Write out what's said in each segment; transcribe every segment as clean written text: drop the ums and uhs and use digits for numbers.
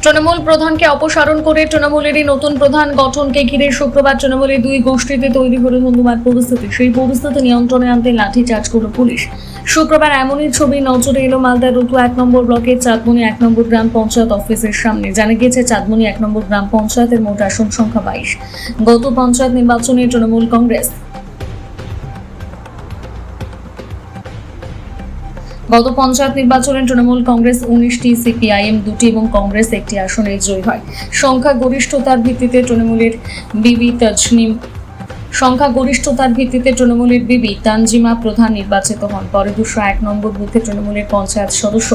তৃণমূল প্রধানকে অপসারণ করে তৃণমূলেরই নতুন প্রধান গঠনকে ঘিরে শুক্রবার তৃণমূলের দুই গোষ্ঠীতে তৈরি হল ধুন্ধুমার পরিস্থিতি। সেই পরিস্থিতি নিয়ন্ত্রণে আনতে লাঠিচার্জ করল পুলিশ। শুক্রবার এমনই ছবি নজরে এলো মালদার রতুয়া 1 নম্বর ব্লকের চাঁদমনি 1 নম্বর গ্রাম পঞ্চায়েত অফিসের সামনে। জানা গিয়েছে চাঁদমনি 1 নম্বর গ্রাম পঞ্চায়েতের মোট আসন সংখ্যা 22। গত পঞ্চায়েত নির্বাচনে তৃণমূল কংগ্রেস গত পঞ্চায়েত নির্বাচনে তৃণমূল কংগ্রেস 19টি, সিপিআইএম 2টি এবং কংগ্রেস 1টি আসনে জয়ী হয়। সংখ্যাগরিষ্ঠতার ভিত্তিতে তৃণমূলের বিবি তানজিমা প্রধান নির্বাচিত হন। পরে 201 নম্বর বুথে তৃণমূলের পঞ্চায়েত সদস্য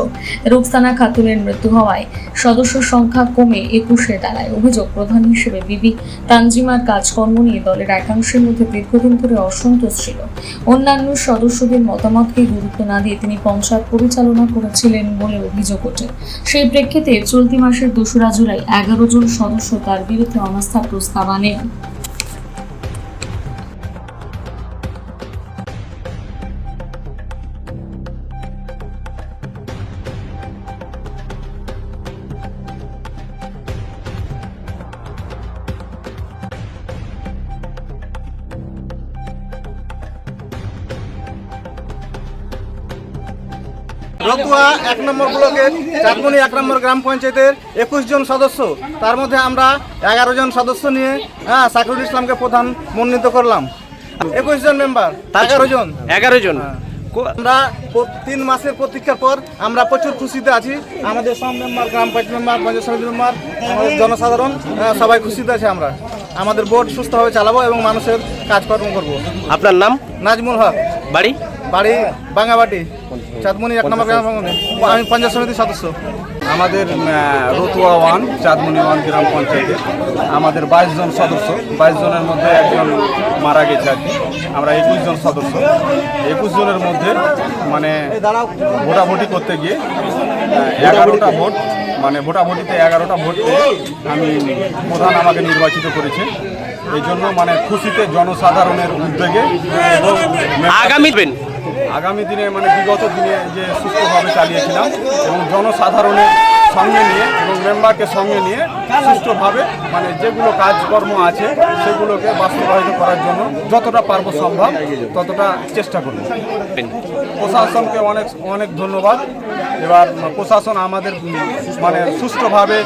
রুকসানা খাতুনের মৃত্যু হওয়ায় সদস্য সংখ্যা কমে 21-এ দাঁড়ায়। অভিযোগ, প্রধান হিসেবে বিবি তানজিমার কাজকর্ম নিয়ে দলের একাংশের মধ্যে দীর্ঘদিন ধরে অসন্তোষ ছিল। অন্যান্য সদস্যদের মতামতকে গুরুত্ব না দিয়ে তিনি পঞ্চায়েত পরিচালনা করেছিলেন বলে অভিযোগ ওঠে। সেই প্রেক্ষিতে চলতি মাসের 2রা জুলাই 11 জন সদস্য তার বিরুদ্ধে অনাস্থা প্রস্তাব আনেন। রতুয়া 1 নম্বর ব্লকের চাঁদমনি 1 নম্বর গ্রাম পঞ্চায়েতের 21 জন সদস্য, তার মধ্যে আমরা 11 জন সদস্য নিয়ে সাকিরুল ইসলামকে প্রধান মনোনীত করলাম। 21 জন মেম্বার, 11 জন। আমরা 3 মাসের প্রতীক্ষার পর আমরা প্রচুর খুশিতে আছি। আমাদের সব মেম্বার, গ্রাম পঞ্চায়েত মেম্বার, পঞ্চায়েত সমিতি মেম্বার, আমাদের জনসাধারণ সবাই খুশিতে আছে। আমরা আমাদের বোর্ড সুস্থভাবে চালাবো এবং মানুষের কাজকর্ম করব। আপনার নাম? নাজমুল হক, বাড়ি বাঙ্গাবাটি, চাঁদমনি 1 নম্বর গ্রাম। আমি পঞ্চায়েত সমিতির সদস্য। আমাদের রতুয়া 1 চাঁদমনি 1 গ্রাম পঞ্চায়েতে আমাদের 22 জন সদস্য, 22 জনের মধ্যে একজন মারা গেছে আর কি। আমরা 21 জন সদস্য, 21 জনের মধ্যে মানে ভোটাভুটি করতে গিয়ে 11টা ভোট, মানে ভোটাভুটিতে 11টা ভোট পেয়ে আমি প্রধান আমাকে নির্বাচিত করেছে। এই জন্য মানে খুশিতে জনসাধারণের উদ্যোগে এবং আগামী দিনে মানে বিগত দিনে যে সুস্থভাবে চালিয়েছিলাম এবং জনসাধারণের সঙ্গে নিয়ে এবং মেম্বারকে সঙ্গে নিয়ে সুষ্ঠুভাবে মানে যেগুলো কাজকর্ম আছে সেগুলোকে বাস্তবায়িত করার জন্য যতটা পারবো সম্ভব ততটা চেষ্টা করব। প্রশাসনকে অনেক অনেক ধন্যবাদ। এবার প্রশাসন আমাদের মানে সুষ্ঠুভাবে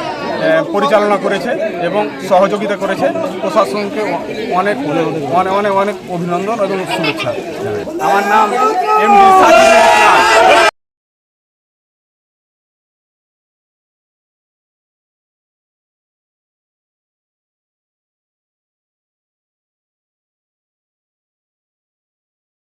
পরিচালনা করেছে এবং সহযোগিতা করেছে। প্রশাসনকে অনেক অনেক অনেক অনেক অভিনন্দন এবং শুভেচ্ছা। আমার নাম এমডি সাকিরুল ইসলাম।